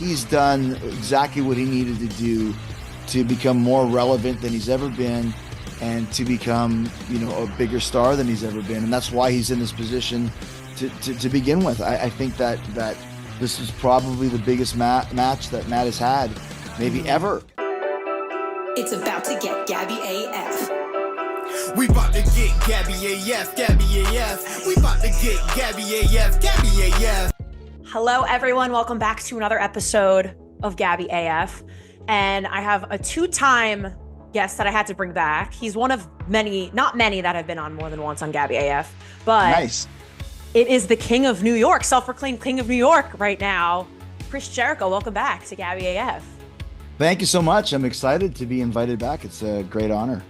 he's done exactly what he needed to do to become more relevant than he's ever been and to become, a bigger star than he's ever been. And that's why he's in this position to begin with. I think that this is probably the biggest match that Matt has had, maybe ever. It's about to get Gabby AF. We about to get Gabby AF, Gabby AF. We about to get Gabby AF, Gabby AF. Hello, everyone. Welcome back to another episode of Gabby AF. And I have a two-time guest that I had to bring back. He's one of many, not many, that have been on more than once on Gabby AF. But nice. It is the King of New York, self-proclaimed King of New York right now. Chris Jericho, welcome back to Gabby AF. Thank you so much. I'm excited to be invited back. It's a great honor.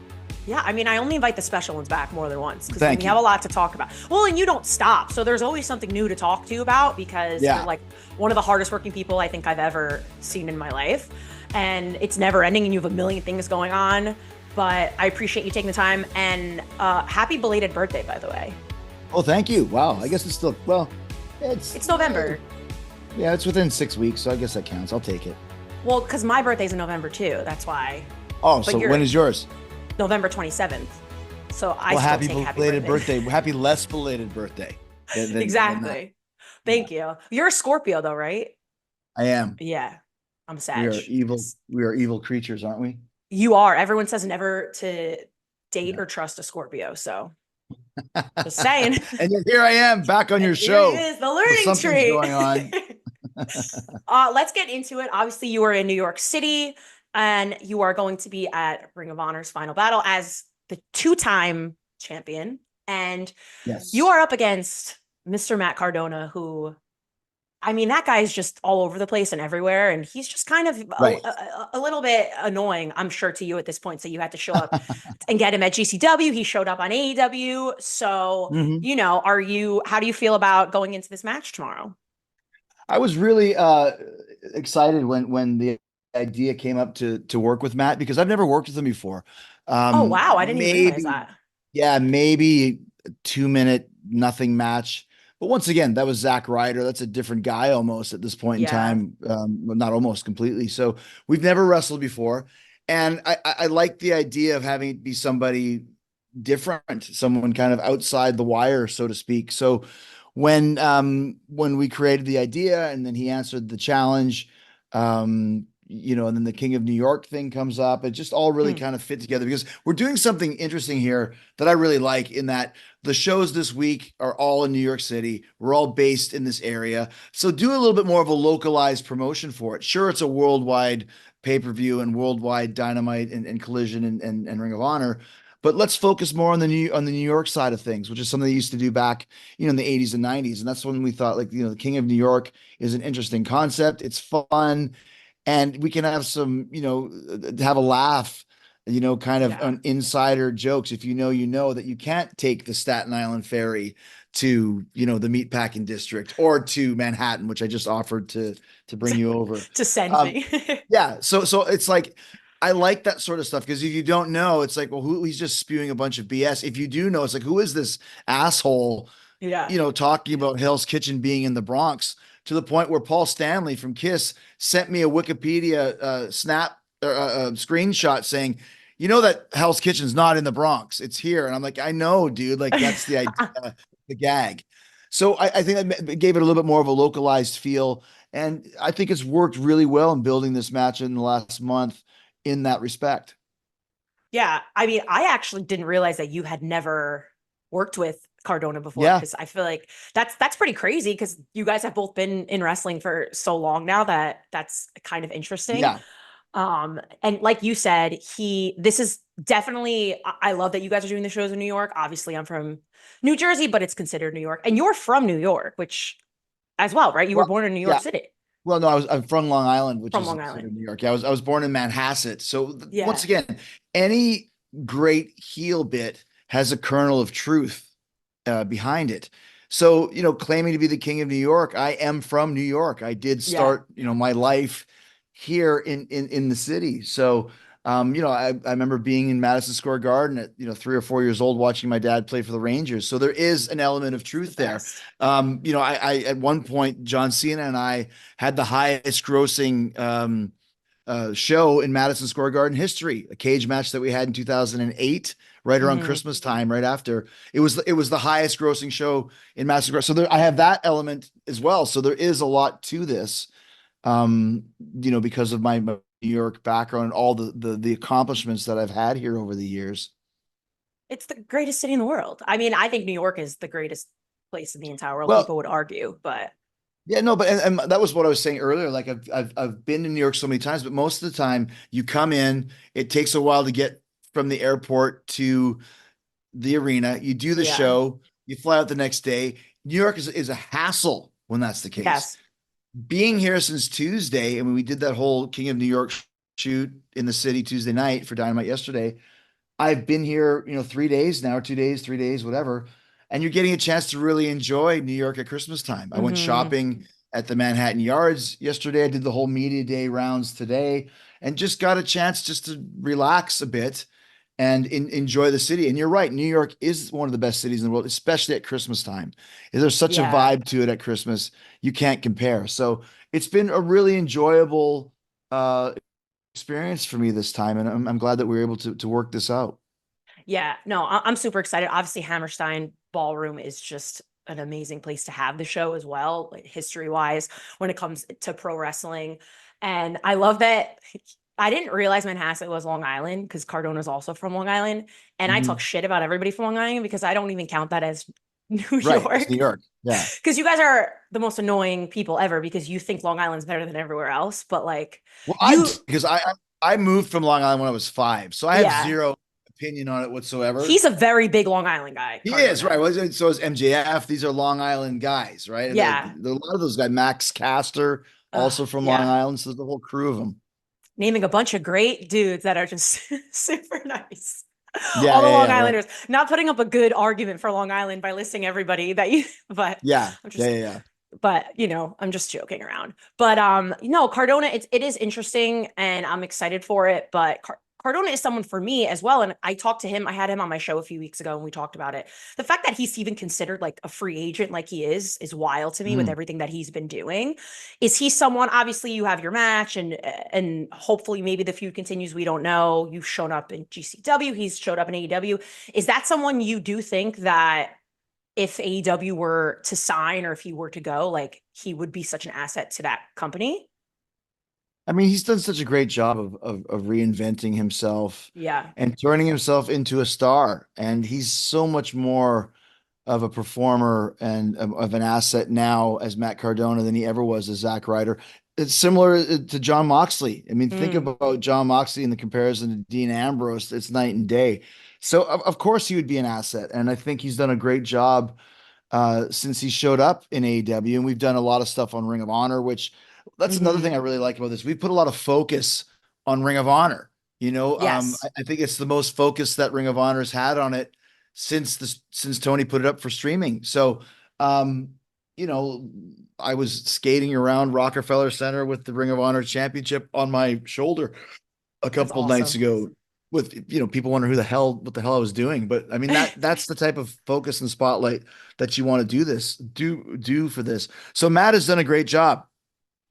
Yeah, I mean, I only invite the special ones back more than once because we you. have a lot to talk about. Well, and you don't stop. So there's always something new to talk to you about because you're like one of the hardest working people I think I've ever seen in my life. And it's never ending and you have a million things going on. But I appreciate you taking the time and happy belated birthday, by the way. Oh, thank you. Wow. I guess it's still, it's November. Yeah, it's within 6 weeks. So I guess that counts. I'll take it. Well, because my birthday's in November too. That's why. Oh, so when is yours? November 27th. So happy belated birthday. Happy less belated birthday. Exactly. Thank you. You're a Scorpio though, right? I am. Yeah. I'm sad. We are evil creatures, aren't we? You are. Everyone says never to date or trust a Scorpio. So just saying. And yet here I am back on your show. Here it is, the learning tree going on. Let's get into it. Obviously, you are in New York City and you are going to be at Ring of Honor's Final Battle as the two-time champion. And you are up against Mr. Matt Cardona, who, I mean, that guy is just all over the place and everywhere. And he's just kind of a little bit annoying, I'm sure, to you at this point. So you had to show up and get him at GCW. He showed up on AEW. So, how do you feel about going into this match tomorrow? I was really excited when the idea came up to work with Matt because I've never worked with him before. Oh, wow. I didn't even realize that. Yeah, maybe a 2-minute nothing match. But once again, that was Zack Ryder. That's a different guy almost at this point in time. Not almost completely. So we've never wrestled before. And I like the idea of having it be somebody different, someone kind of outside the wire, so to speak. So when we created the idea and then he answered the challenge, and then the King of New York thing comes up. It just all really kind of fit together because we're doing something interesting here that I really like in that the shows this week are all in New York City. We're all based in this area. So do a little bit more of a localized promotion for it. Sure, it's a worldwide pay-per-view and worldwide Dynamite and Collision and Ring of Honor, but let's focus more on the New York side of things, which is something they used to do back, in the 80s and 90s. And that's when we thought the King of New York is an interesting concept. It's fun. And we can have some, have a laugh, kind of on insider jokes. If you know that you can't take the Staten Island ferry to, the meatpacking district or to Manhattan, which I just offered to bring you over. To send me. Yeah. So it's like, I like that sort of stuff because if you don't know, it's like, well, he's just spewing a bunch of BS. If you do know, it's like, who is this asshole, talking about Hell's Kitchen being in the Bronx? To the point where Paul Stanley from Kiss sent me a Wikipedia screenshot saying, that Hell's Kitchen's not in the Bronx. It's here. And I'm like, I know, dude. Like, that's the idea, the gag. So I think I gave it a little bit more of a localized feel. And I think it's worked really well in building this match in the last month in that respect. Yeah. I mean, I actually didn't realize that you had never worked with Cardona before because I feel like that's pretty crazy because you guys have both been in wrestling for so long now that's kind of interesting. And like you said, this is definitely, I love that you guys are doing the shows in New York. Obviously I'm from New Jersey, but it's considered New York and you're from New York, which as well, right? You were born in New York City. Well, no, I'm from Long Island, which is New York. Yeah, I was born in Manhasset. So once again, any great heel bit has a kernel of truth behind it. So, claiming to be the King of New York, I am from New York. I did start, my life here in the city. So I remember being in Madison Square Garden at 3 or 4 years old, watching my dad play for the Rangers. So there is an element of truth there. I at one point, John Cena and I had the highest grossing show in Madison Square Garden history, a cage match that we had in 2008, right around Christmas time, right after. It was the highest grossing show in Madison Square. So I have that element as well. So there is a lot to this, because of my New York background and all the accomplishments that I've had here over the years. It's the greatest city in the world. I mean, I think New York is the greatest place in the entire world. Well, People would argue, but yeah, no, but and that was what I was saying earlier. Like I've been to New York so many times, but most of the time you come in, it takes a while to get from the airport to the arena. You do the yeah, show, you fly out the next day. New York is a hassle when that's the case. yes, Being here since Tuesday, I mean, we did that whole King of New York shoot in the city Tuesday night for Dynamite yesterday. I've been here, 3 days now, 2 days, 3 days, whatever. And you're getting a chance to really enjoy New York at Christmas time. I went shopping at the Manhattan Yards yesterday. I did the whole media day rounds today and just got a chance just to relax a bit and enjoy the city. And you're right, New York is one of the best cities in the world, especially at Christmas time. There's such a yeah. vibe to it at Christmas, you can't compare. So it's been a really enjoyable experience for me this time, and I'm glad that we were able to work this out. Yeah, no, I'm super excited. Obviously, Hammerstein Ballroom is just an amazing place to have the show as well, like history wise, when it comes to pro wrestling. And I love that. I didn't realize Manhasset was Long Island because Cardona is also from Long Island. And I talk shit about everybody from Long Island because I don't even count that as New Right, York. it's New York. Yeah. Because you guys are the most annoying people ever because you think Long Island's better than everywhere else. But like, Well, you, because I moved from Long Island when I was 5, so I have yeah, zero opinion on it whatsoever. he's a very big Long Island guy. He Cardona. is right. Well, so is MJF. These are Long Island guys, right? Yeah. A lot of those guys. Max Caster, also from Long Yeah. Island. So there's a whole crew of them. Naming a bunch of great dudes that are just super nice. Yeah, All the Long right. Islanders, not putting up a good argument for Long Island by listing everybody that you, but Yeah, I'm just, yeah. but I'm just joking around. But Cardona, it is interesting and I'm excited for it. But Cardona is someone for me as well. And I talked to him. I had him on my show a few weeks ago and we talked about it. The fact that he's even considered like a free agent like he is wild to me with everything that he's been doing. Is he someone, obviously you have your match and hopefully maybe the feud continues. We don't know. You've shown up in GCW. He's showed up in AEW. Is that someone you do think that if AEW were to sign or if he were to go, like he would be such an asset to that company? I mean, he's done such a great job of reinventing himself Yeah. and turning himself into a star. And he's so much more of a performer and of an asset now as Matt Cardona than he ever was as Zack Ryder. It's similar to John Moxley. I mean, think about John Moxley in the comparison to Dean Ambrose. It's night and day. So of course he would be an asset. And I think he's done a great job since he showed up in AEW. And we've done a lot of stuff on Ring of Honor, which that's another thing I really like about this. We put a lot of focus on Ring of Honor. Yes. I think it's the most focus that Ring of Honor's had on it since Tony put it up for streaming. So, I was skating around Rockefeller Center with the Ring of Honor Championship on my shoulder a couple nights ago with, people wondering what the hell I was doing. But I mean, that's the type of focus and spotlight that you want to do for this. So Matt has done a great job.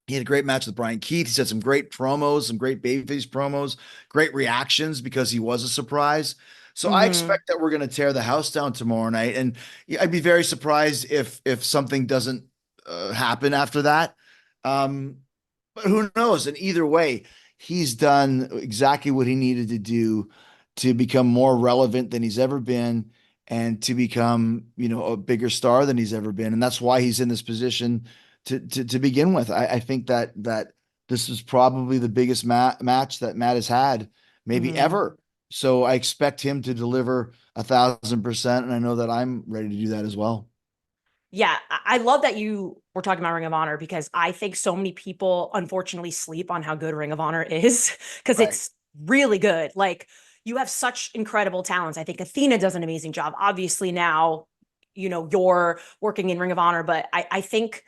He had a great match with Brian Keith. He said some great promos, some great babyface promos, great reactions because he was a surprise. So I expect that we're going to tear the house down tomorrow night. And I'd be very surprised if something doesn't happen after that. But who knows? And either way, he's done exactly what he needed to do to become more relevant than he's ever been and to become, a bigger star than he's ever been. And that's why he's in this position to begin with. I think that this is probably the biggest match that Matt has had maybe ever. So I expect him to deliver 1,000%. And I know that I'm ready to do that as well. Yeah, I love that you were talking about Ring of Honor because I think so many people unfortunately sleep on how good Ring of Honor is because it's really good. Like you have such incredible talents. I think Athena does an amazing job. Obviously now, you're working in Ring of Honor, but I think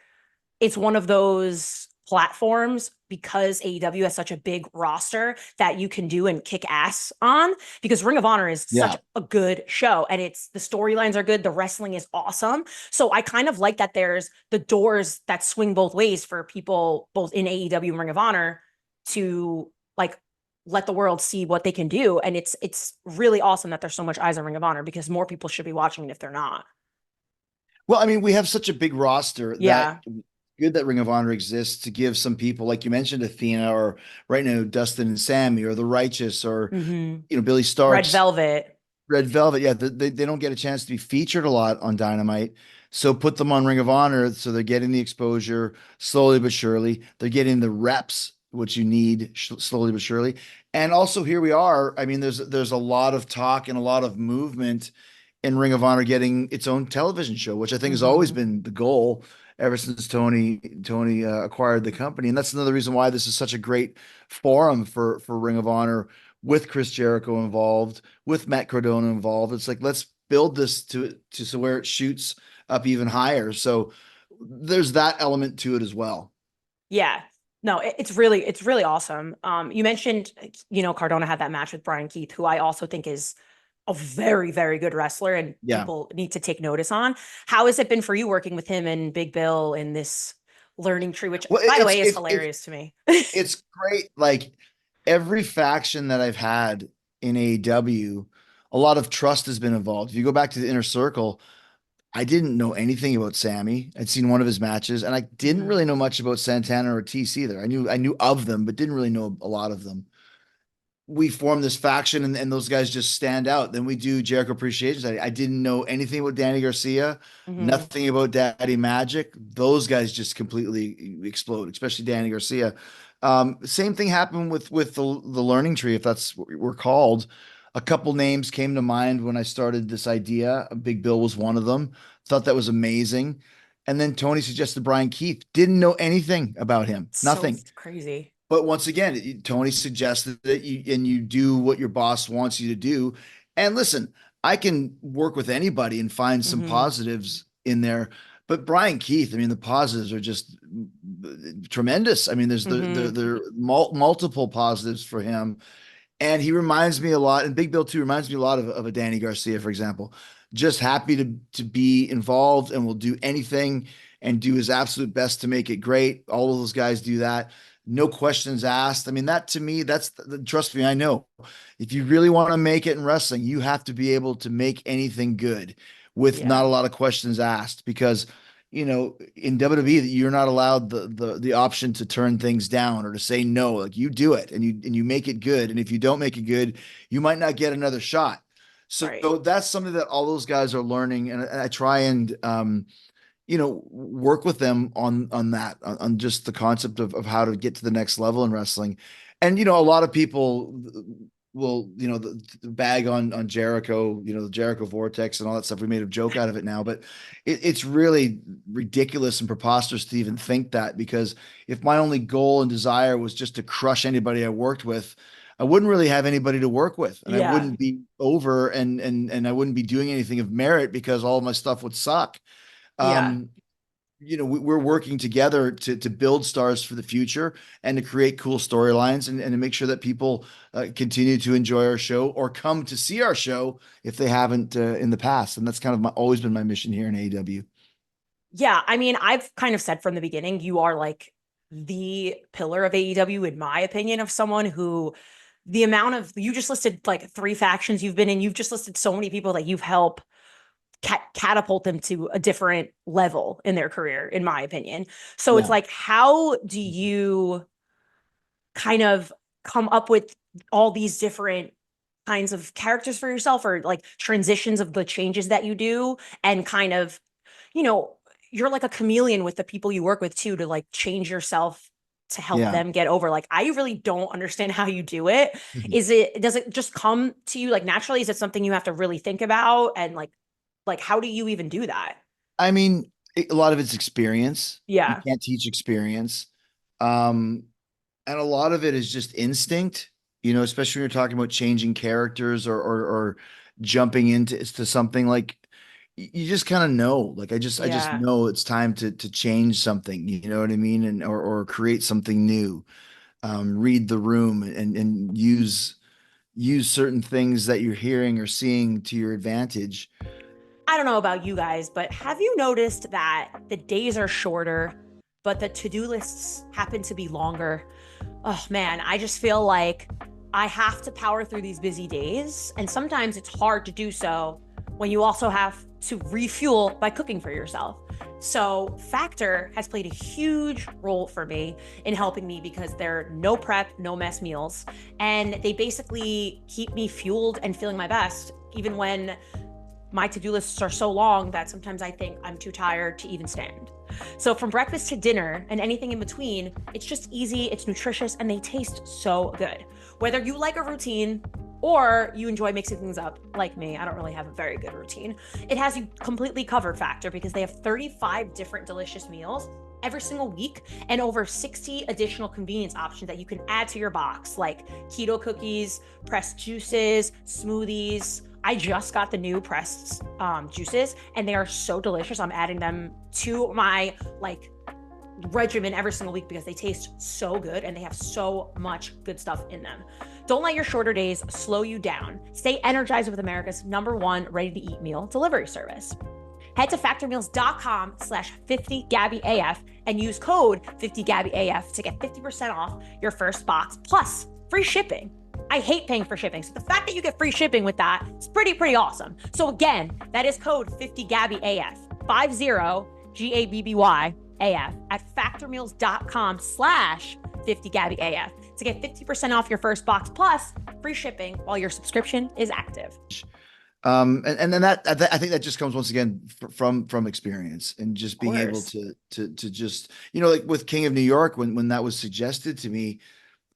it's one of those platforms because AEW has such a big roster that you can do and kick ass on, because Ring of Honor is such a good show and the storylines are good. The wrestling is awesome. So I kind of like that there's the doors that swing both ways for people both in AEW and Ring of Honor to like let the world see what they can do. And it's really awesome that there's so much eyes on Ring of Honor, because more people should be watching it if they're not. Well, I mean, we have such a big roster Yeah. that good that Ring of Honor exists to give some people, like you mentioned, Athena, or right now Dustin and Sammy, or the Righteous, or Billy Red Starks, Velvet. Red Velvet. Yeah, they don't get a chance to be featured a lot on Dynamite. So put them on Ring of Honor so they're getting the exposure slowly but surely. They're getting the reps, which you need slowly but surely. And also here we are. I mean, there's a lot of talk and a lot of movement in Ring of Honor getting its own television show, which I think has always been the goal ever since Tony acquired the company. And that's another reason why this is such a great forum for Ring of Honor, with Chris Jericho involved, with Matt Cardona involved. It's like, let's build this to so where it shoots up even higher. So there's that element to it as well. Yeah. No, it's really awesome. You mentioned, Cardona had that match with Brian Keith, who I also think is a very, very good wrestler, and people need to take notice on. How has it been for you working with him and Big Bill in this learning tree, which, by the way, is hilarious to me? It's great. Like, every faction that I've had in AEW, a lot of trust has been involved. If you go back to the Inner Circle, I didn't know anything about Sammy. I'd seen one of his matches, and I didn't really know much about Santana or Tease either. I knew of them, but didn't really know a lot of them. We formed this faction, and those guys just stand out. Then we do Jericho Appreciation Society. I didn't know anything about Danny Garcia, nothing about Daddy Magic. Those guys just completely explode, especially Danny Garcia. Same thing happened with the learning tree, if that's what we're called. A couple names came to mind when I started this idea. Big Bill was one of them. Thought that was amazing. And then Tony suggested Brian Keith. Didn't know anything about him. Nothing. So crazy. But once again, Tony suggested that you do what your boss wants you to do. And listen, I can work with anybody and find some positives in there. But Brian Keith, I mean, the positives are just tremendous. I mean, there's there multiple positives for him. And he reminds me a lot, and Big Bill too reminds me a lot of a Danny Garcia, for example. Just happy to be involved, and will do anything and do his absolute best to make it great. All of those guys do that. No questions asked. I mean, that to me, trust me, I know. If you really want to make it in wrestling, you have to be able to make anything good with not a lot of questions asked, because in WWE, you're not allowed the option to turn things down or to say no. Like, you do it and you make it good. And if you don't make it good, you might not get another shot. So that's something that all those guys are learning. And I try and, work with them on that, on just the concept of how to get to the next level in wrestling. And, a lot of people will, the bag on Jericho, the Jericho Vortex and all that stuff. We made a joke out of it now, but it's really ridiculous and preposterous to even think that, because if my only goal and desire was just to crush anybody I worked with, I wouldn't really have anybody to work with, and I wouldn't be over and I wouldn't be doing anything of merit, because all of my stuff would suck. We're working together to build stars for the future and to create cool storylines, and to make sure that people continue to enjoy our show or come to see our show if they haven't in the past. And that's kind of always been my mission here in AEW. Yeah. I mean, I've kind of said from the beginning, you are like the pillar of AEW, in my opinion, of someone who you just listed like 3 factions you've been in. You've just listed so many people that you've helped catapult them to a different level in their career, in my opinion. So it's like, how do you kind of come up with all these different kinds of characters for yourself, or like transitions of the changes that you do, and kind of, you're like a chameleon with the people you work with too, to like change yourself to help them get over. Like, I really don't understand how you do it. Does it just come to you like naturally? Is it something you have to really think about? And like, how do you even do that? I mean, a lot of it's experience. Yeah. You can't teach experience. And a lot of it is just instinct, especially when you're talking about changing characters or jumping into something like, you just kind of know, like I just Yeah. know it's time to change something, you know what I mean? And or create something new. Read the room and use certain things that you're hearing or seeing to your advantage. I don't know about you guys, but have you noticed that the days are shorter, but the to-do lists happen to be longer? Oh man, I just feel like I have to power through these busy days. And sometimes it's hard to do so when you also have to refuel by cooking for yourself. So, Factor has played a huge role for me in helping me because they're no prep, no mess meals. And they basically keep me fueled and feeling my best, even when my to-do lists are so long that sometimes I think I'm too tired to even stand. So from breakfast to dinner and anything in between, it's just easy, it's nutritious, and they taste so good. Whether you like a routine or you enjoy mixing things up like me, I don't really have a very good routine, it has you completely covered, Factor, because they have 35 different delicious meals every single week and over 60 additional convenience options that you can add to your box, like keto cookies, pressed juices, smoothies. I just got the new pressed juices and they are so delicious. I'm adding them to my like regimen every single week because they taste so good and they have so much good stuff in them. Don't let your shorter days slow you down. Stay energized with America's #1 ready-to-eat meal delivery service. Head to factormeals.com/50GabbyAF and use code 50GabbyAF to get 50% off your first box plus free shipping. I hate paying for shipping. So the fact that you get free shipping with that is pretty awesome. So again, that is code 50GabbyAF, 50GABBYAF at factormeals.com/50GabbyAF to get 50% off your first box plus free shipping while your subscription is active. And then I think that just comes once again from experience and just being able to just, like with King of New York, when that was suggested to me,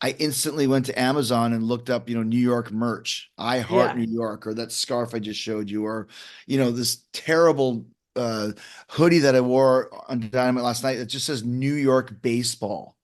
I instantly went to Amazon and looked up, New York merch, I Heart New York, or that scarf I just showed you, or, this terrible hoodie that I wore on Dynamite last night that just says New York baseball.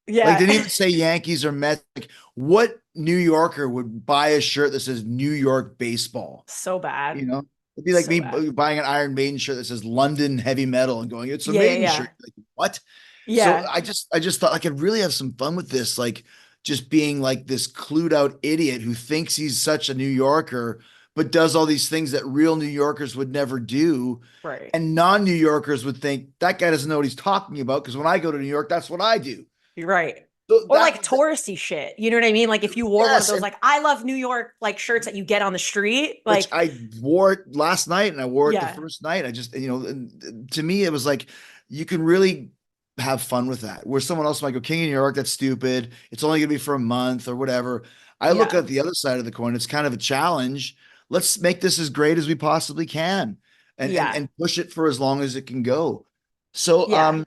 Like, didn't even say Yankees or Mets. Like, what New Yorker would buy a shirt that says New York baseball? So bad. It'd be like me buying an Iron Maiden shirt that says London heavy metal and going, it's a Maiden shirt. Like, what? So I just thought I could really have some fun with this. Like, just being like this clued out idiot who thinks he's such a New Yorker, but does all these things that real New Yorkers would never do. Right. And non-New Yorkers would think that guy doesn't know what he's talking about. Because when I go to New York, that's what I do. You're right. So or like touristy shit. You know what I mean? Like if you wore one of those, like I love New York, like shirts that you get on the street. Like which I wore it last night and I wore it the first night. I just, to me, it was like, you can really have fun with that. Where someone else might go, King of New York, that's stupid. It's only going to be for a month or whatever. I look at the other side of the coin. It's kind of a challenge. Let's make this as great as we possibly can and push it for as long as it can go. So, and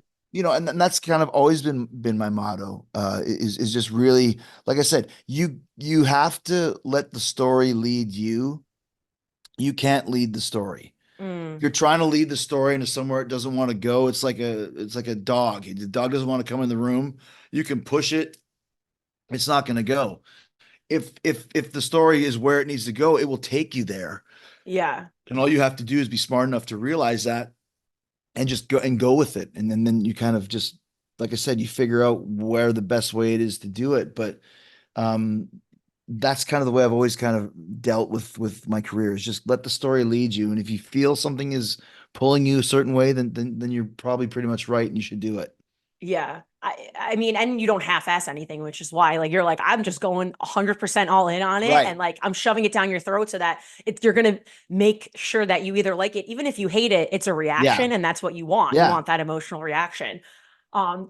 that's kind of always been my motto, is just really, like I said, you have to let the story lead you. You can't lead the story. If you're trying to lead the story into somewhere it doesn't want to go, it's like a dog. The dog doesn't want to come in the room. You can push it. It's not going to go. If the story is where it needs to go, it will take you there. Yeah. And all you have to do is be smart enough to realize that and just go with it. And then you kind of just, like I said, you figure out where the best way it is to do it. But that's kind of the way I've always kind of dealt with my career, is just let the story lead you. And if you feel something is pulling you a certain way, then you're probably pretty much right and you should do it. Yeah. I mean, and you don't half-ass anything, which is why, like, you're like, I'm just going 100% all in on it. Right. And like, I'm shoving it down your throat so that you're going to make sure that you either like it, even if you hate it, it's a reaction. And that's what you want. You want that emotional reaction.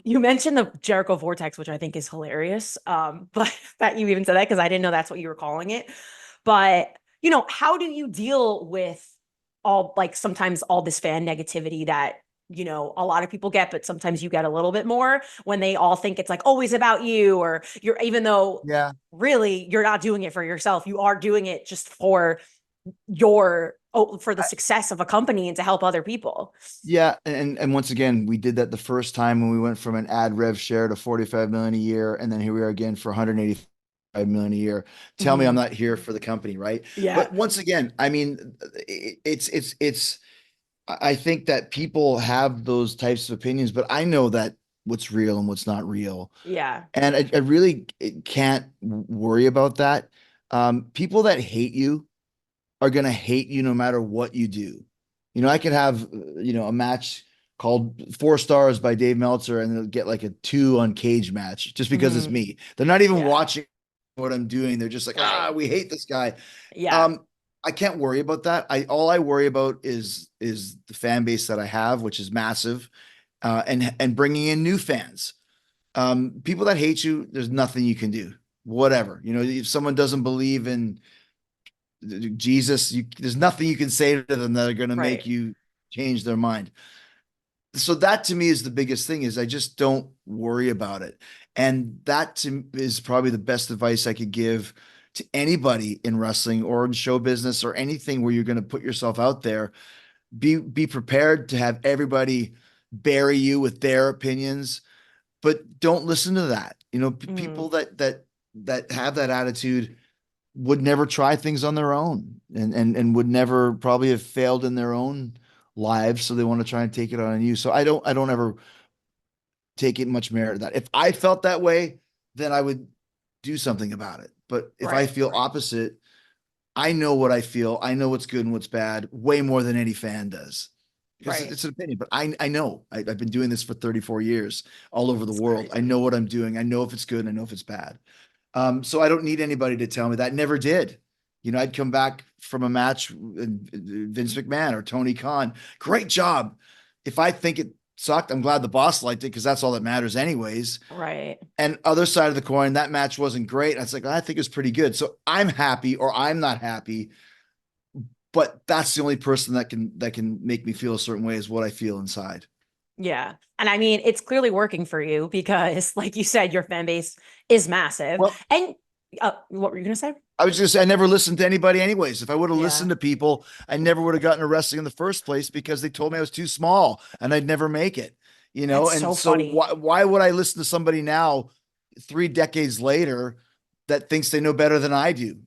You mentioned the Jericho vortex, which I think is hilarious. But that you even said that, because I didn't know that's what you were calling it. But, how do you deal with sometimes all this fan negativity that, a lot of people get, but sometimes you get a little bit more when they all think it's like always about you, or even though really you're not doing it for yourself. You are doing it just for the success of a company and to help other people. Yeah. And once again, we did that the first time when we went from an ad rev share to 45 million a year. And then here we are again for 185 million a year. Tell me I'm not here for the company. Right. Yeah. But once again, I mean, it's I think that people have those types of opinions, but I know that what's real and what's not real. Yeah. And I really can't worry about that. People that hate you are going to hate you no matter what you do. I could have, a match called 4 Stars by Dave Meltzer and they'll get like a 2 on Cage Match just because it's me. They're not even Yeah. watching what I'm doing. They're just like, Right. we hate this guy. Yeah. I can't worry about that. All I worry about is the fan base that I have, which is massive, and bringing in new fans. People that hate you, there's nothing you can do. Whatever. If someone doesn't believe in Jesus, there's nothing you can say to them that are going to make Right. you change their mind. So that to me is the biggest thing is I just don't worry about it. And that is probably the best advice I could give to anybody in wrestling or in show business or anything where you're going to put yourself out there. Be prepared to have everybody bury you with their opinions, but don't listen to that. People that have that attitude would never try things on their own and would never probably have failed in their own lives. So they want to try and take it on you. So I don't ever take it much merit of that. If I felt that way, then I would do something about it. But if I feel opposite, I know what I feel. I know what's good and what's bad way more than any fan does. Because it's an opinion, but I know I've been doing this for 34 years all over the world. I know what I'm doing. I know if it's good and I know if it's bad. So I don't need anybody to tell me that. Never did. I'd come back from a match with Vince McMahon or Tony Khan. Great job. If I think it sucked, I'm glad the boss liked it because that's all that matters anyways. Right. And other side of the coin, that match wasn't great. I was like, I think it was pretty good. So I'm happy or I'm not happy, but that's the only person that can make me feel a certain way is what I feel inside. Yeah. And I mean, it's clearly working for you because, like you said, your fan base is massive. Well, and what were you going to say? I was just, I never listened to anybody anyways. If I would have Yeah. listened to people, I never would have gotten to wrestling in the first place because they told me I was too small and I'd never make it, That's and so so funny. why would I listen to somebody now 3 decades later that thinks they know better than I do,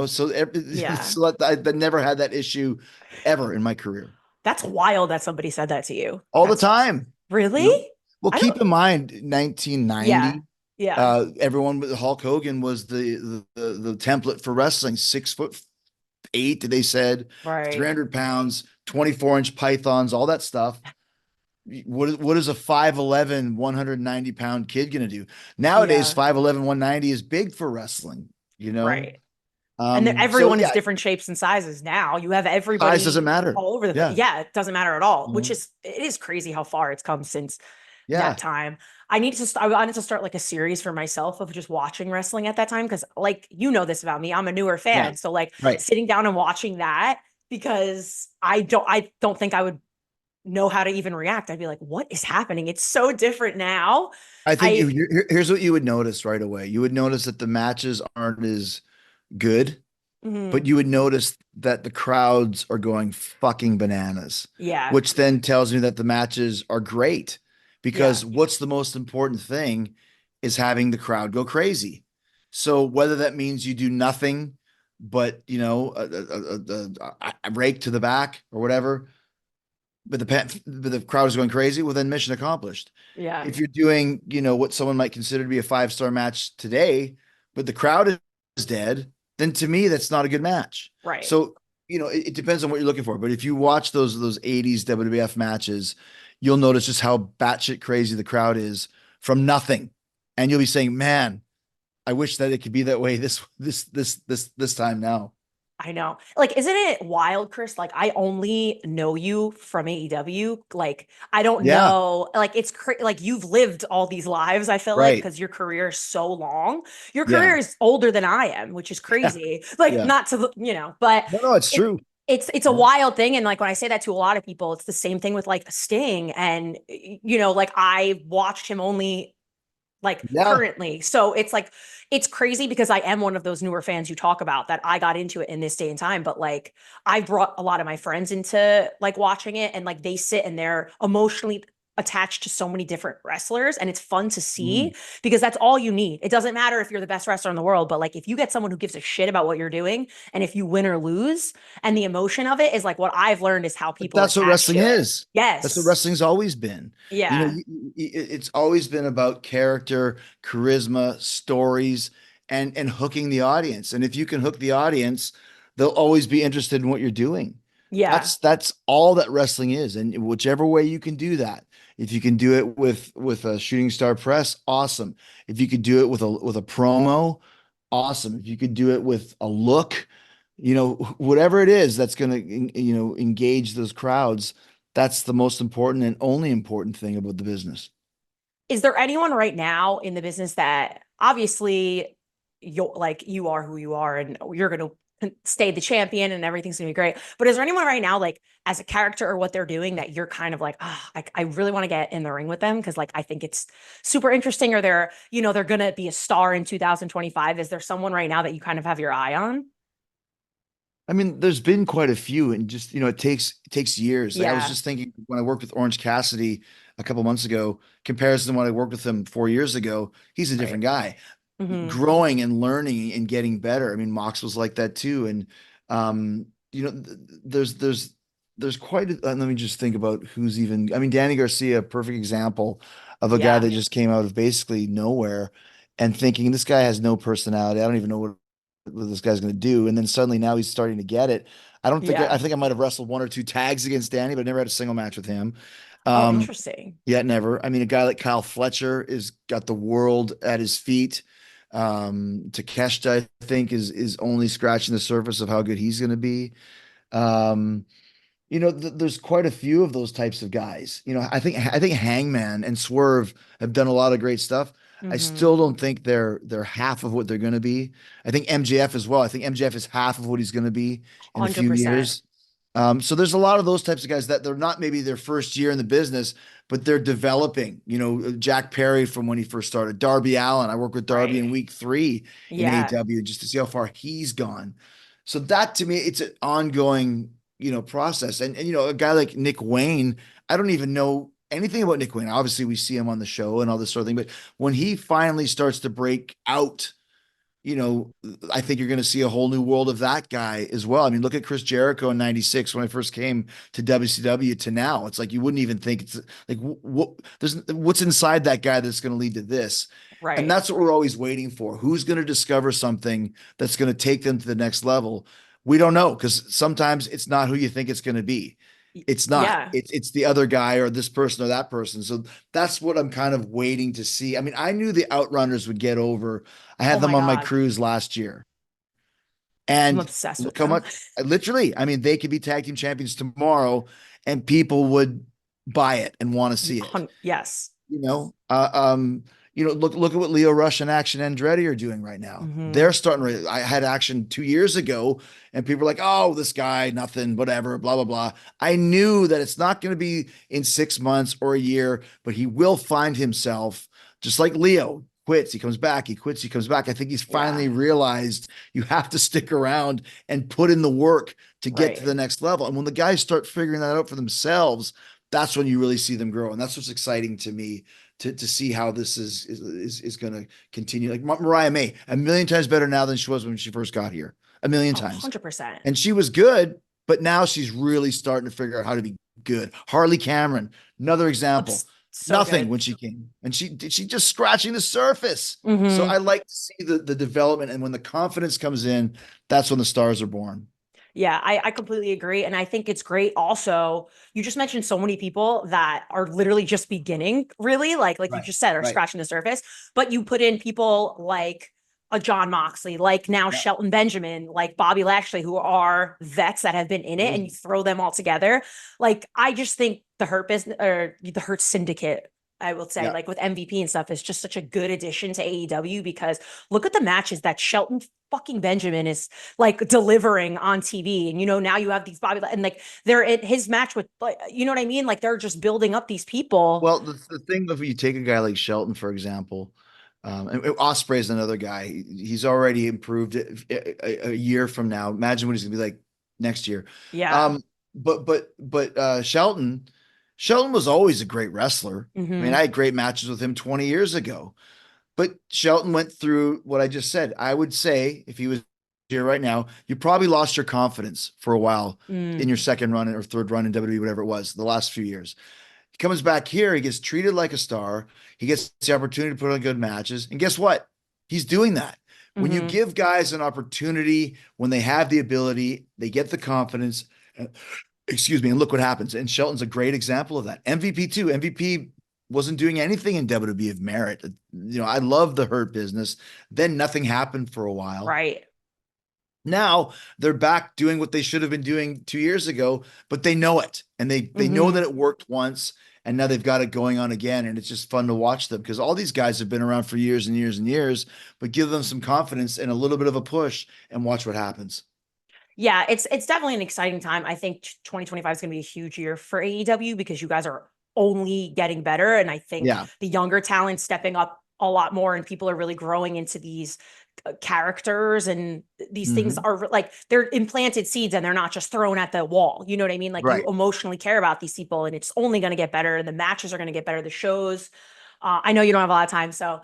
so, Yeah. so I never had that issue ever in my career. That's wild that somebody said that to you. All the time. Really? Well, keep in mind, 1990, Yeah. everyone with Hulk Hogan was the template for wrestling. 6'8", they said, Right. 300 pounds, 24-inch pythons, all that stuff. What is a 5'11", 190-pound kid going to do? Nowadays, 5'11", 190 is big for wrestling, Right. And everyone is different shapes and sizes now. You have everybody size doesn't matter all over the place. Yeah, it doesn't matter at all, which it is crazy how far it's come since that time. I wanted to start like a series for myself of just watching wrestling at that time because, like, this about me. I'm a newer fan, so like sitting down and watching that because I don't think I would know how to even react. I'd be like, what is happening? It's so different now. I think here's what you would notice right away. You would notice that the matches aren't as good, but you would notice that the crowds are going fucking bananas. Yeah. Which then tells me that the matches are great because what's the most important thing is having the crowd go crazy. So whether that means you do nothing but, a rake to the back or whatever, but the crowd is going crazy, well, then mission accomplished. Yeah. If you're doing, what someone might consider to be a 5-star match today, but the crowd is dead, then to me, that's not a good match. Right. So, it depends on what you're looking for. But if you watch those 80s WWF matches, you'll notice just how batshit crazy the crowd is from nothing. And you'll be saying, man, I wish that it could be that way this time now. I know. Like, isn't it wild, Chris? Like, I only know you from AEW. Like, I don't know. Like, it's like you've lived all these lives, I feel like, because your career is so long. Your career is older than I am, which is crazy. Like, not to, but no, it's true. It's a wild thing. And like, when I say that to a lot of people, it's the same thing with like Sting. And, like I watched him only currently. So it's like, it's crazy because I am one of those newer fans you talk about that I got into it in this day and time. But like, I brought a lot of my friends into like watching it and like they sit and they're emotionally attached to so many different wrestlers, and it's fun to see because that's all you need. It doesn't matter if you're the best wrestler in the world, but like if you get someone who gives a shit about what you're doing, and if you win or lose, and the emotion of it is like what I've learned is how But people that's what attach wrestling to it. is. That's what Yes. wrestling's always been. You know, Yeah. it's always been about character, charisma, stories, and hooking the audience. And if you can hook the audience, they'll always be interested in what you're doing. Yeah. That's all that wrestling is. And whichever way you can do that, if you can do it with a shooting star press, awesome. If you could do it with a promo, awesome. If you could do it with a look, whatever it is that's going to, engage those crowds, that's the most important and only important thing about the business. Is there anyone right now in the business that obviously you are who you are and you're going to stay the champion and everything's going to be great. But is there anyone right now, like as a character or what they're doing that you're kind of like, oh, I really want to get in the ring with them? Cause like, I think it's super interesting, or they're going to be a star in 2025. Is there someone right now that you kind of have your eye on? I mean, there's been quite a few, and just it takes years. Like I was Yeah. just thinking when I worked with Orange Cassidy a couple months ago, comparison to when I worked with him 4 years ago, he's a Right. different guy, Mm-hmm. growing and learning and getting better. I mean, Mox was like that too, and there's quite. Let me just think about who's even. I mean, Danny Garcia, perfect example of a guy Yeah. that just came out of basically nowhere, and thinking this guy has no personality. I don't even know what this guy's going to do. And then suddenly now he's starting to get it. I Yeah. think I might have wrestled one or two tags against Danny, but never had a single match with him. Oh, Um, interesting. Yet never. I mean, a guy like Kyle Fletcher is got the world at his feet. Takeshita, I think, is only scratching the surface of how good he's going to be. Um, there's quite a few of those types of guys. I think Hangman and Swerve have done a lot of great stuff. I Mm-hmm. still don't think they're half of what they're going to be. I think MJF as well. I think MJF is half of what he's going to be in a few 100%. years. So there's a lot of those types of guys that they're not maybe their first year in the business, but they're developing. Jack Perry from when he first started, Darby Allin. I worked with Darby Right. in week 3 in Yeah. AEW just to see how far he's gone. So that to me, it's an ongoing process. And a guy like Nick Wayne, I don't even know anything about Nick Wayne. Obviously, we see him on the show and all this sort of thing, but when he finally starts to break out, you know, I think you're going to see a whole new world of that guy as well. I mean, look at Chris Jericho in '96 when I first came to WCW to now. It's like you wouldn't even think it's like what's inside that guy that's going to lead to this. And Right. that's what we're always waiting for. Who's going to discover something that's going to take them to the next level? We don't know because sometimes it's not who you think it's going to be. It's not. Yeah. It's the other guy or this person or that person. So that's what I'm kind of waiting to see. I mean, I knew the Outrunners would get over. I Oh had them my on my God. cruise last year. I'm And obsessed with look how them. much, literally, I mean, they could be tag team champions tomorrow and people would buy it and want to see it. Yes. You know, look at what Leo Rush and Action Andretti are doing right now. Hmm. They're starting to, I had Action 2 years ago and people were like, oh, this guy, nothing, whatever, blah, blah, blah. I knew that it's not going to be in 6 months or a year, but he will find himself just like Leo quits, he comes back, he quits, he comes back. I think he's Yeah. finally realized you have to stick around and put in the work to get to Right. the next level. And when the guys start figuring that out for themselves, that's when you really see them grow. And that's what's exciting to me to see how this is going to continue. Like Mariah May, a million times better now than she was when she first got here, a million Oh, times. 100%. And she was good, but now she's really starting to figure out how to be good. Harley Cameron, another example. So Nothing good. when she came, and she just scratching the surface. So Hmm. I like to see the development, and when the confidence comes in, that's when the stars are born. Yeah, I completely agree. And I think it's great also. You just mentioned so many people that are literally just beginning, really, like you Right, just said, are right. scratching the surface. But you put in people like a John Moxley, like now Yeah, Shelton Benjamin, like Bobby Lashley, who are vets that have been in it, and you amazing. throw them all together. Like I just think the Hurt business or the Hurt Syndicate, I will say, Yeah. like with MVP and stuff, is just such a good addition to AEW because look at the matches that Shelton fucking Benjamin is like delivering on TV. And now you have these Bobby and like they're in his match with like, you know what I mean? Like they're just building up these people. Well, the thing if you take a guy like Shelton, for example, and Osprey is another guy. He's already improved a year from now. Imagine what he's gonna be like next year. Yeah. Um, but Shelton. Shelton was always a great wrestler. I mean, Hmm. I had great matches with him 20 years ago. But Shelton went through what I just said. I would say if he was here right now, you probably lost your confidence for a while in your Mm. second run or third run in WWE, whatever it was, the last few years. He comes back here, he gets treated like a star. He gets the opportunity to put on good matches. And guess what? He's doing that. When you Hmm. give guys an opportunity, when they have the ability, they get the confidence. Excuse me, and look what happens. And Shelton's a great example of that. MVP too. MVP wasn't doing anything in WWE of merit. I love the Hurt Business. Then nothing happened for a while. Right. Now they're back doing what they should have been doing 2 years ago, but they know it, and they know Hmm. that it worked once, and now they've got it going on again, and it's just fun to watch them because all these guys have been around for years and years and years. But give them some confidence and a little bit of a push, and watch what happens. Yeah, it's definitely an exciting time. I think 2025 is going to be a huge year for AEW because you guys are only getting better. And I think Yeah, the younger talent stepping up a lot more and people are really growing into these characters, and these things hmm, are like they're implanted seeds and they're not just thrown at the wall. You know what I mean? Like you right. emotionally care about these people and it's only going to get better. And the matches are going to get better. The shows. I know you don't have a lot of time, so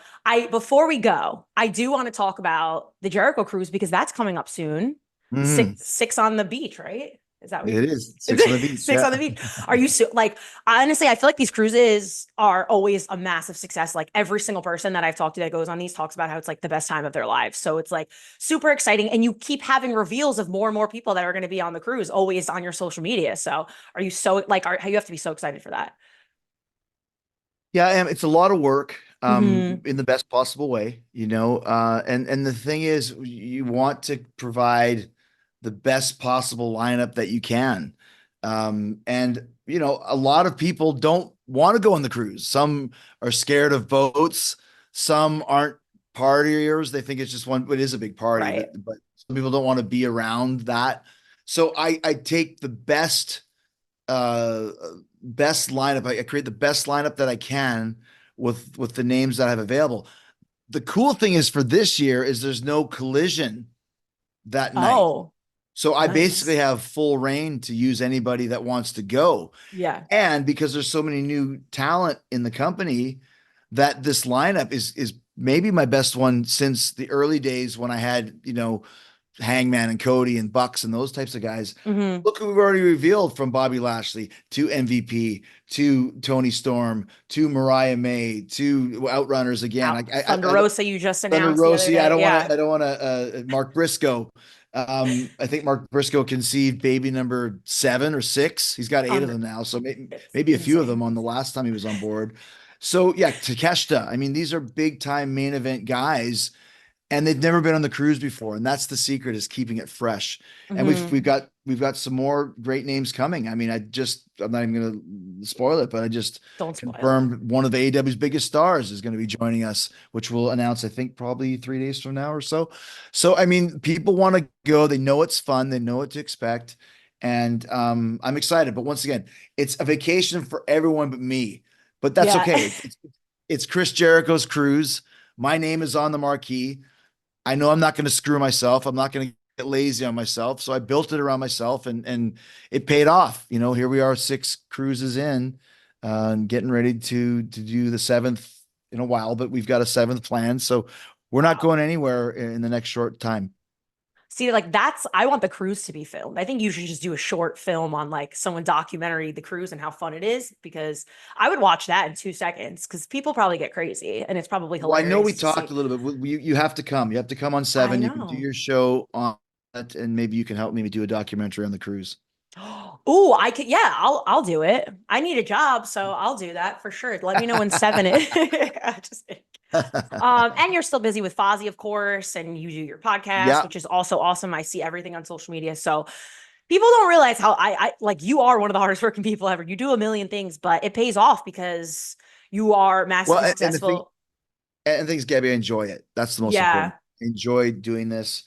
before we go, I do want to talk about the Jericho cruise because that's coming up soon. Hmm. Six on the beach, right? Is that what It is 6 on the beach. six on Yeah. the beach? Are you like honestly? I feel like these cruises are always a massive success. Like every single person that I've talked to that goes on these talks about how it's like the best time of their lives. So it's like super exciting, and you keep having reveals of more and more people that are going to be on the cruise, always on your social media. So are you so like? You have to be so excited for that? Yeah, I am. It's a lot of work, Hmm. in the best possible way, and the thing is, you want to provide the best possible lineup that you can. And a lot of people don't want to go on the cruise. Some are scared of boats. Some aren't partiers. They think it's just one, but it is a big party, Right. but some people don't want to be around that. So I take the uh best lineup. I create the best lineup that I can with the names that I have available. The cool thing is for this year is there's no collision that night. Oh, So I basically nice. have full reign to use anybody that wants to go. Yeah. And because there's so many new talent in the company, that this lineup is maybe my best one since the early days when I had, Hangman and Cody and Bucks and those types of guys. Hmm. Look who we've already revealed, from Bobby Lashley to MVP to Tony Storm to Mariah May to Outrunners again. Thunder I don't, Rosa you just Thunder announced the other Rosa. I day. don't want Yeah. to. I don't want to. Mark Briscoe. I think Mark Briscoe conceived baby number 7 or 6. He's got 8 of Um, them now, so it's maybe a few of them insane. on the last time he was on board. So yeah, Takeshita. I mean, these are big time main event guys, and they've never been on the cruise before, and that's the secret, is keeping it fresh. And we've Hmm. we've got we've got some more great names coming. I mean, I'm not even going to spoil it, but I just Don't spoil it. confirmed one of the AEW's biggest stars is going to be joining us, which we'll announce, I think, probably 3 days from now or so. So I mean, people want to go, they know it's fun, they know what to expect, and I'm excited. But once again, it's a vacation for everyone but me, but that's Yeah. okay. It's Chris Jericho's cruise. My name is on the marquee. I know I'm not going to screw myself. I'm not going to get lazy on myself. So I built it around myself, and it paid off. Here we are, 6 cruises in, and getting ready to do the seventh in a while, but we've got a seventh plan. So we're not Wow. going anywhere in the next short time. See, like I want the cruise to be filmed. I think you should just do a short film on like someone documentary the cruise and how fun it is, because I would watch that in 2 seconds because people probably get crazy and it's probably Well, I know we hilarious to see. talked a little bit. You have to come. You have to come on I 7. You can do know. your show on it, and maybe you can help me do a documentary on the cruise. Oh, I could, yeah, I'll do it. I need a job, so I'll do that for sure. Let me know when 7 is. Just kidding. And you're still busy with Fozzy, of course, and you do your podcast, Yeah. which is also awesome. I see everything on social media. So people don't realize how I like you are one of the hardest working people ever. You do a million things, but it pays off because you are Well, massively and the thing, successful. and things, Gabby, I enjoy it. That's the most important. Yeah, Enjoy doing this.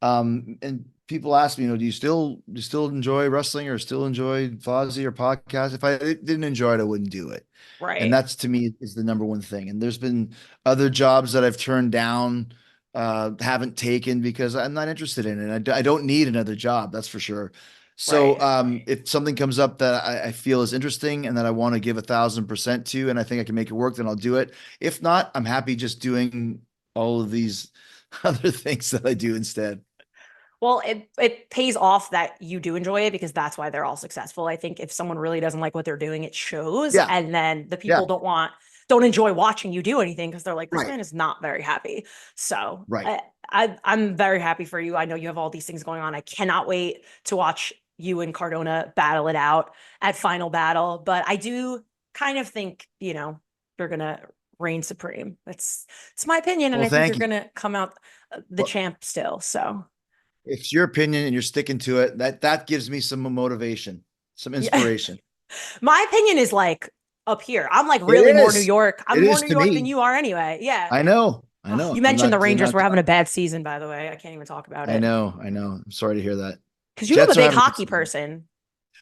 And people ask me, do you still enjoy wrestling or still enjoy Fozzy or podcast? If I didn't enjoy it, I wouldn't do it. And right. that's, to me, is the number one thing. And there's been other jobs that I've turned down, haven't taken because I'm not interested in it. I don't need another job, that's for sure. So Right. if something comes up that I feel is interesting and that I want to give 1,000% to, and I think I can make it work, then I'll do it. If not, I'm happy just doing all of these other things that I do instead. Well, it pays off that you do enjoy it because that's why they're all successful. I think if someone really doesn't like what they're doing, it shows, Yeah. and then the Yeah. people don't enjoy watching you do anything because they're like, this Right. man is not very happy. So Right. I'm very happy for you. I know you have all these things going on. I cannot wait to watch you and Cardona battle it out at Final Battle. But I do kind of think, you're gonna reign supreme. It's my opinion, and Well, I think thank you're you. gonna come out the Well, champ still. So it's your opinion and you're sticking to it. That gives me some motivation, some yeah. inspiration. My opinion is like up here. I'm like It really more New is. York. I'm It more is New to York than me. you are anyway. Yeah. I know. I Oh, know. you I'm mentioned the not. I'm Rangers not. were having a bad season, by the way. I can't even talk about I it. know. I know. I'm sorry to hear that. Because you I'm a Jets are big having a good hockey season. person.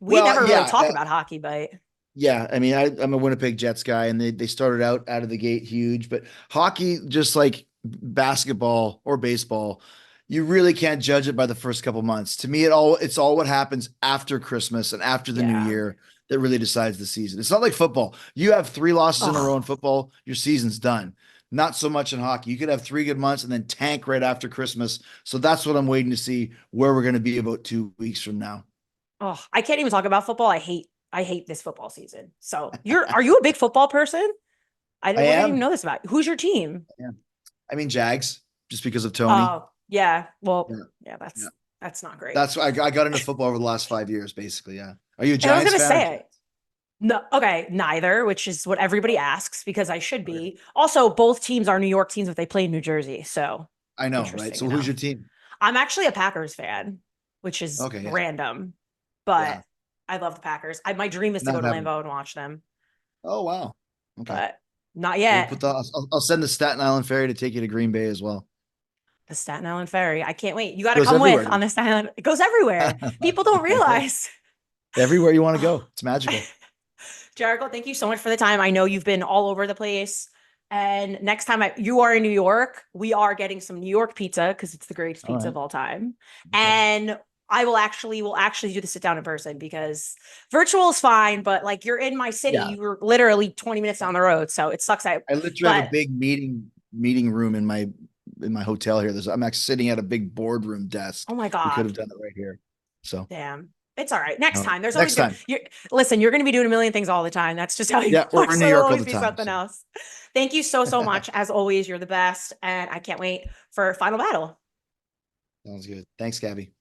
We Well, never really yeah. talk about hockey, but Yeah, I mean, I'm a Winnipeg Jets guy, and they started out of the gate huge, but hockey, just like basketball or baseball, you really can't judge it by the first couple months. To me, it's all what happens after Christmas and after the new yeah. year that really decides the season. It's not like football. You have 3 losses in a row in Oh, football, your season's done. Not so much in hockey. You could have 3 good months and then tank right after Christmas. So that's what I'm waiting to see where we're going to be about 2 weeks from now. oh, I can't even talk about football. I hate this football season. So are you a big football person? I I didn't even am. know this about you. Who's your team? Yeah. I mean, Jags, just because of Tony. Oh, yeah. Well, Yeah. yeah, Yeah. that's not great. That's why I got into football over the last 5 years, basically. Yeah. Are you a And I was Giants gonna fan or say, Jets? no, okay, neither, which is what everybody asks because I should Okay. be. Also, both teams are New York teams, but they play in New Jersey. So I know, right? interesting So who's your enough. team? I'm actually a Packers fan, which is Okay. Yeah. random, but Yeah. I love the Packers. My dream is to go Not to having. Lambeau and watch them, Oh, wow. Okay. but not We'll yet. put I'll send the Staten Island ferry to take you to Green Bay as well. The Staten Island Ferry. I can't wait. You got to Goes come with everywhere. on the Staten Island. It goes everywhere. People don't I know. realize. Everywhere you want to go. It's magical. Jericho, thank you so much for the time. I know you've been all over the place. And next time you are in New York, we are getting some New York pizza because it's the greatest All pizza right. of all time. Okay. And we'll actually do the sit down in person because virtual is fine, but like you're in my city, Yeah. you were literally 20 minutes down the road. So it sucks out. I literally have a But big meeting room in my hotel here. I'm actually sitting at a big boardroom desk. oh my We could God. have done it right here. So Damn. It's all right. Next time. There's next always gonna time. Listen, you're gonna be doing a million things all the time. That's just how you Yeah, are. we're in So New there'll York all always the be time. something So else. Thank you so much. As always, you're the best. And I can't wait for Final Battle. sounds good. Thanks, Gabby.